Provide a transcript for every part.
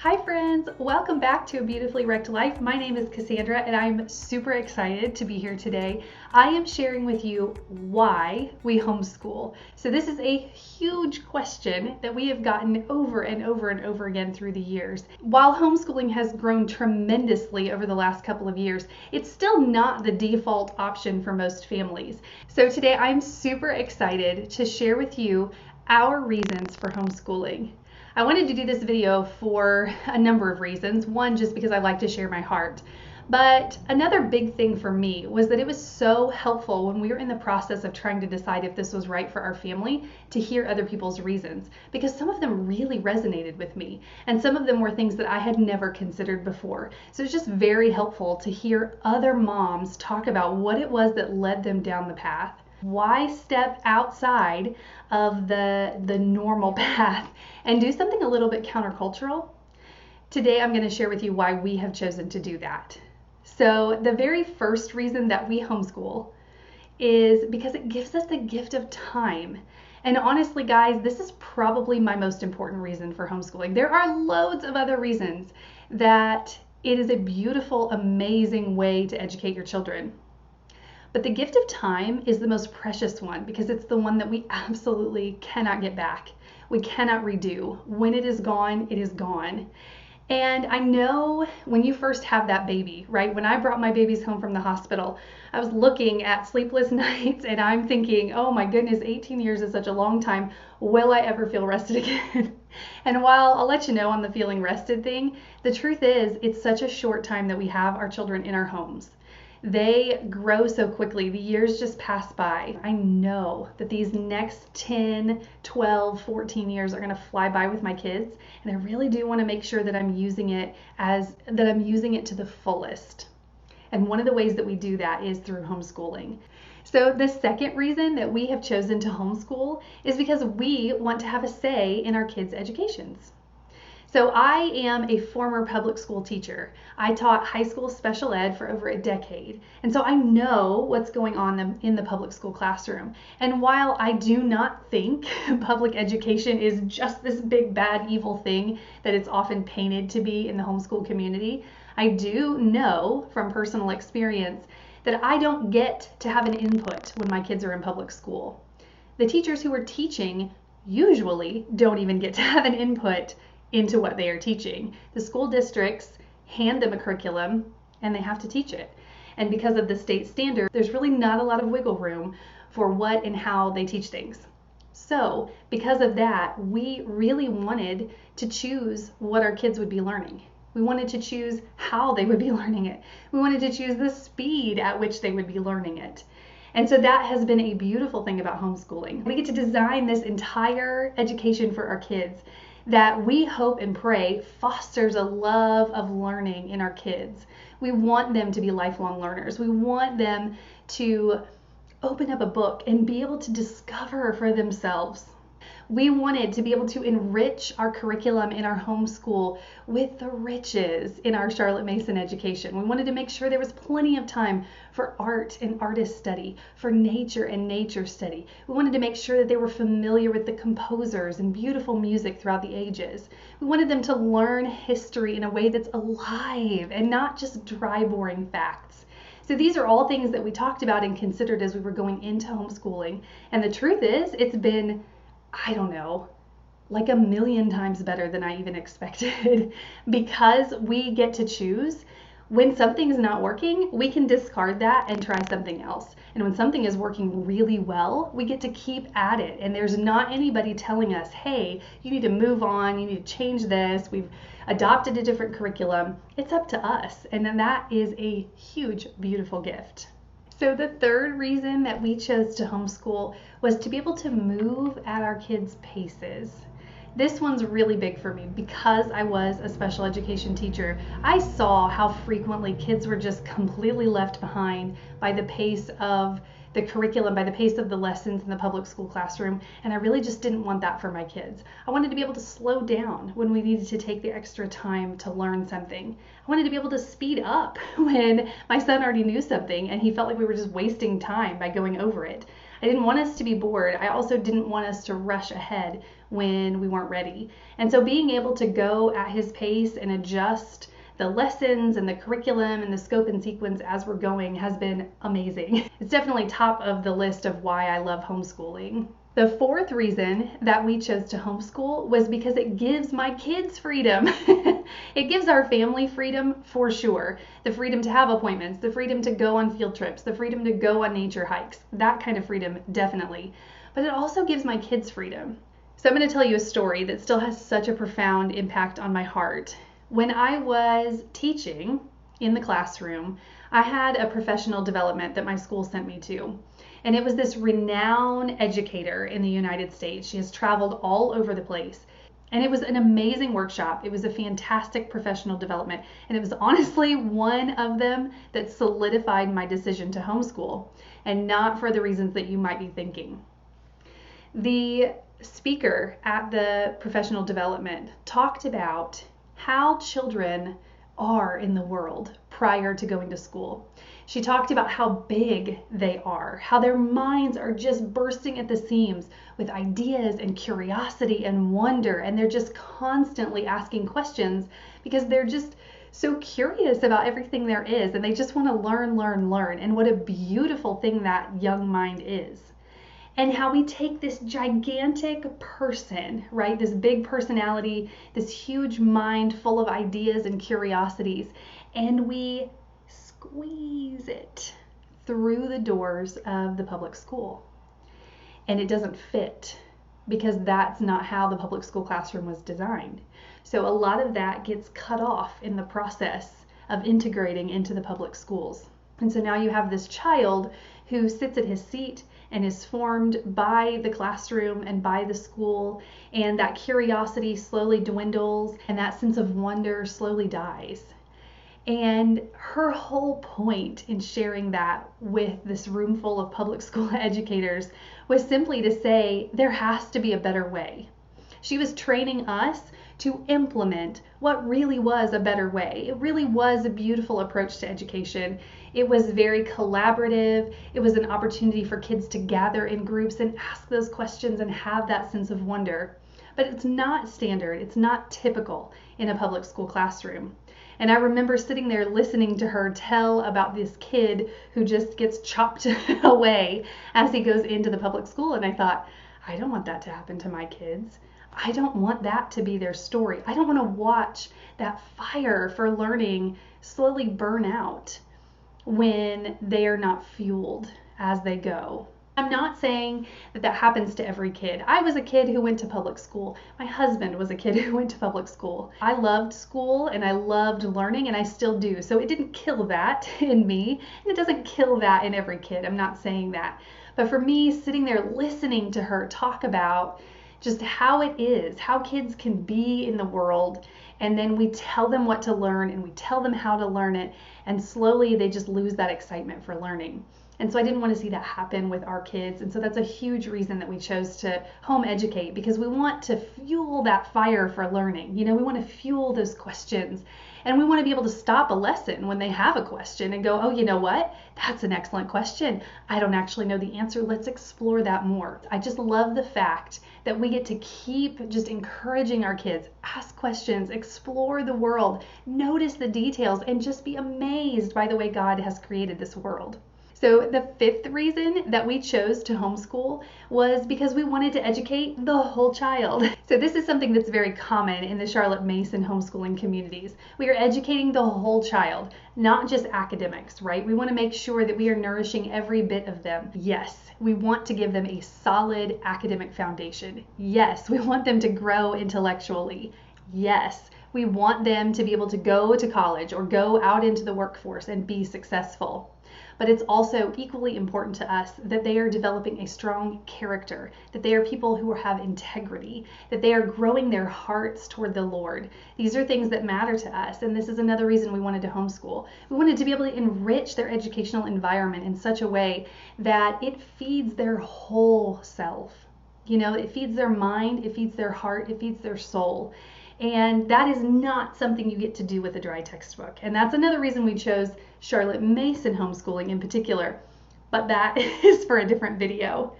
Hi friends, welcome back to A Beautifully Wrecked Life. My name is Cassandra and I'm super excited to be here today. I am sharing with you why we homeschool. So this is a huge question that we have gotten over and over and over again through the years. While homeschooling has grown tremendously over the last couple of years, it's still not the default option for most families. So today I'm super excited to share with you our reasons for homeschooling. I wanted to do this video for a number of reasons. One, just because I like to share my heart. But another big thing for me was that it was so helpful when we were in the process of trying to decide if this was right for our family to hear other people's reasons, because some of them really resonated with me and some of them were things that I had never considered before. So it's just very helpful to hear other moms talk about what it was that led them down the path. Why step outside of the normal path and do something a little bit countercultural? Today I'm going to share with you why we have chosen to do that. So the very first reason that we homeschool is because it gives us the gift of time. And honestly, guys, this is probably my most important reason for homeschooling. There are loads of other reasons that it is a beautiful, amazing way to educate your children. But the gift of time is the most precious one because it's the one that we absolutely cannot get back. We cannot redo. When it is gone, it is gone. And I know when you first have that baby, right? When I brought my babies home from the hospital, I was looking at sleepless nights and I'm thinking, oh my goodness, 18 years is such a long time. Will I ever feel rested again? And while I'll let you know on the feeling rested thing, the truth is it's such a short time that we have our children in our homes. They grow so quickly. The years just pass by. I know that these next 10, 12, 14 years are going to fly by with my kids, and I really do want to make sure that I'm using it to the fullest. And one of the ways that we do that is through homeschooling. So the second reason that we have chosen to homeschool is because we want to have a say in our kids' educations. So I am a former public school teacher. I taught high school special ed for over a decade. And so I know what's going on in the public school classroom. And while I do not think public education is just this big, bad, evil thing that it's often painted to be in the homeschool community, I do know from personal experience that I don't get to have an input when my kids are in public school. The teachers who are teaching usually don't even get to have an input into what they are teaching. The school districts hand them a curriculum and they have to teach it. And because of the state standard, there's really not a lot of wiggle room for what and how they teach things. So because of that, we really wanted to choose what our kids would be learning. We wanted to choose how they would be learning it. We wanted to choose the speed at which they would be learning it. And so that has been a beautiful thing about homeschooling. We get to design this entire education for our kids that we hope and pray fosters a love of learning in our kids. We want them to be lifelong learners. We want them to open up a book and be able to discover for themselves. We wanted to be able to enrich our curriculum in our homeschool with the riches in our Charlotte Mason education. We wanted to make sure there was plenty of time for art and artist study, for nature and nature study. We wanted to make sure that they were familiar with the composers and beautiful music throughout the ages. We wanted them to learn history in a way that's alive and not just dry, boring facts. So these are all things that we talked about and considered as we were going into homeschooling. And the truth is, it's been, I don't know, like a million times better than I even expected because we get to choose. When something's not working, we can discard that and try something else. And when something is working really well, we get to keep at it. And there's not anybody telling us, hey, you need to move on, you need to change this, we've adopted a different curriculum. It's up to us. And then that is a huge, beautiful gift. So the third reason that we chose to homeschool was to be able to move at our kids' paces. This one's really big for me because I was a special education teacher. I saw how frequently kids were just completely left behind by the pace of the curriculum, by the pace of the lessons in the public school classroom, and I really just didn't want that for my kids. I wanted to be able to slow down when we needed to take the extra time to learn something. I wanted to be able to speed up when my son already knew something and he felt like we were just wasting time by going over it. I didn't want us to be bored. I also didn't want us to rush ahead when we weren't ready. And so being able to go at his pace and adjust the lessons and the curriculum and the scope and sequence as we're going has been amazing. It's definitely top of the list of why I love homeschooling. The fourth reason that we chose to homeschool was because it gives my kids freedom. It gives our family freedom for sure. The freedom to have appointments, the freedom to go on field trips, the freedom to go on nature hikes, that kind of freedom, definitely. But it also gives my kids freedom. So I'm going to tell you a story that still has such a profound impact on my heart. When I was teaching in the classroom, I had a professional development that my school sent me to. And it was this renowned educator in the United States. She has traveled all over the place. And it was an amazing workshop. It was a fantastic professional development. And it was honestly one of them that solidified my decision to homeschool, and not for the reasons that you might be thinking. The speaker at the professional development talked about how children are in the world prior to going to school. She talked about how big they are, how their minds are just bursting at the seams with ideas and curiosity and wonder, and they're just constantly asking questions because they're just so curious about everything there is, and they just want to learn, and what a beautiful thing that young mind is. And how we take this gigantic person, right, this big personality, this huge mind full of ideas and curiosities, and we squeeze it through the doors of the public school. And it doesn't fit, because that's not how the public school classroom was designed. So a lot of that gets cut off in the process of integrating into the public schools. And so now you have this child who sits at his seat and is formed by the classroom and by the school, and that curiosity slowly dwindles and that sense of wonder slowly dies. And her whole point in sharing that with this room full of public school educators was simply to say there has to be a better way. She was training us to implement what really was a better way. It really was a beautiful approach to education. It was very collaborative. It was an opportunity for kids to gather in groups and ask those questions and have that sense of wonder. But it's not standard. It's not typical in a public school classroom. And I remember sitting there listening to her tell about this kid who just gets chopped away as he goes into the public school. And I thought, I don't want that to happen to my kids. I don't want that to be their story. I don't want to watch that fire for learning slowly burn out when they are not fueled as they go. I'm not saying that that happens to every kid. I was a kid who went to public school. My husband was a kid who went to public school. I loved school and I loved learning, and I still do. So it didn't kill that in me, and it doesn't kill that in every kid. I'm not saying that. But for me, sitting there listening to her talk about just how it is, how kids can be in the world, and then we tell them what to learn and we tell them how to learn it, and slowly they just lose that excitement for learning. And so I didn't want to see that happen with our kids. And so that's a huge reason that we chose to home educate, because we want to fuel that fire for learning. You know, we want to fuel those questions, and we want to be able to stop a lesson when they have a question and go, oh, you know what? That's an excellent question. I don't actually know the answer. Let's explore that more. I just love the fact that we get to keep just encouraging our kids, ask questions, explore the world, notice the details, and just be amazed by the way God has created this world. So the fifth reason that we chose to homeschool was because we wanted to educate the whole child. So this is something that's very common in the Charlotte Mason homeschooling communities. We are educating the whole child, not just academics, right? We want to make sure that we are nourishing every bit of them. Yes, we want to give them a solid academic foundation. Yes, we want them to grow intellectually. Yes, we want them to be able to go to college or go out into the workforce and be successful. But it's also equally important to us that they are developing a strong character, that they are people who have integrity, that they are growing their hearts toward the Lord. These are things that matter to us, and this is another reason we wanted to homeschool. We wanted to be able to enrich their educational environment in such a way that it feeds their whole self. You know, it feeds their mind, it feeds their heart, it feeds their soul. And that is not something you get to do with a dry textbook. And that's another reason we chose Charlotte Mason homeschooling in particular. But that is for a different video.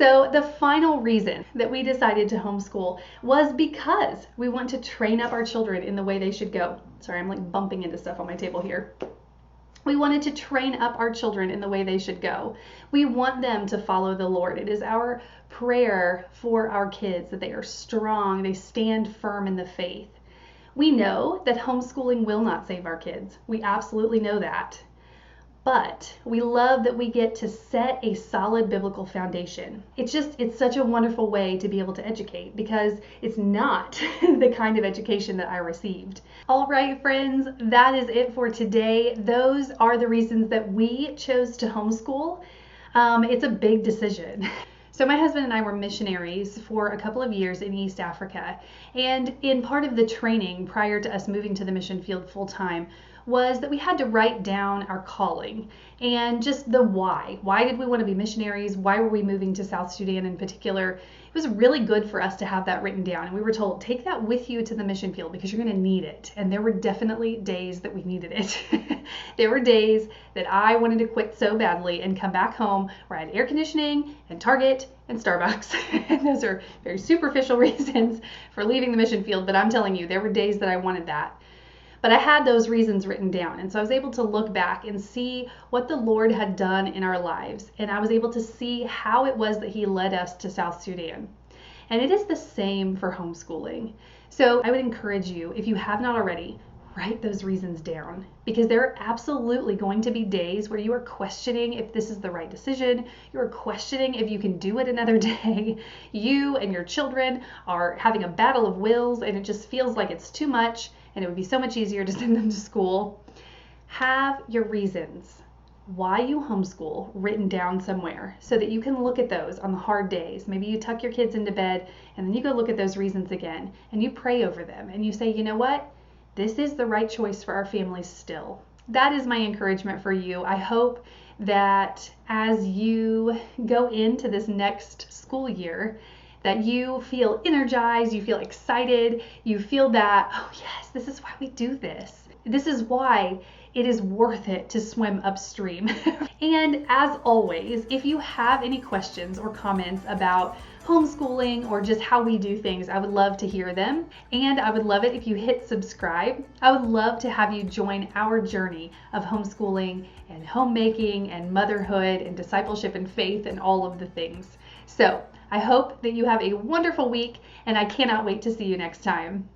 So the final reason that we decided to homeschool was because we want to train up our children in the way they should go. Sorry, I'm like bumping into stuff on my table here. We wanted to train up our children in the way they should go. We want them to follow the Lord. It is our prayer for our kids that they are strong, they stand firm in the faith. We know that homeschooling will not save our kids. We absolutely know that. But we love that we get to set a solid biblical foundation. It's such a wonderful way to be able to educate because it's not the kind of education that I received. All right, friends, that is it for today. Those are the reasons that we chose to homeschool. It's a big decision. So my husband and I were missionaries for a couple of years in East Africa. And in part of the training prior to us moving to the mission field full time was that we had to write down our calling and just the why. Why did we want to be missionaries? Why were we moving to South Sudan in particular? It was really good for us to have that written down. And we were told, take that with you to the mission field because you're going to need it. And there were definitely days that we needed it. There were days that I wanted to quit so badly and come back home where I had air conditioning and Target and Starbucks. And those are very superficial reasons for leaving the mission field. But I'm telling you, there were days that I wanted that. But I had those reasons written down. And so I was able to look back and see what the Lord had done in our lives. And I was able to see how it was that he led us to South Sudan. And it is the same for homeschooling. So I would encourage you, if you have not already, write those reasons down because there are absolutely going to be days where you are questioning if this is the right decision. You're questioning if you can do it another day. You and your children are having a battle of wills and it just feels like it's too much and it would be so much easier to send them to school. Have your reasons why you homeschool written down somewhere so that you can look at those on the hard days. Maybe you tuck your kids into bed and then you go look at those reasons again and you pray over them and you say, you know what? This is the right choice for our families still. That is my encouragement for you. I hope that as you go into this next school year, that you feel energized, you feel excited, you feel that, oh yes, this is why we do this. This is why it is worth it to swim upstream. And as always, if you have any questions or comments about homeschooling or just how we do things, I would love to hear them. And I would love it if you hit subscribe. I would love to have you join our journey of homeschooling and homemaking and motherhood and discipleship and faith and all of the things. So I hope that you have a wonderful week and I cannot wait to see you next time.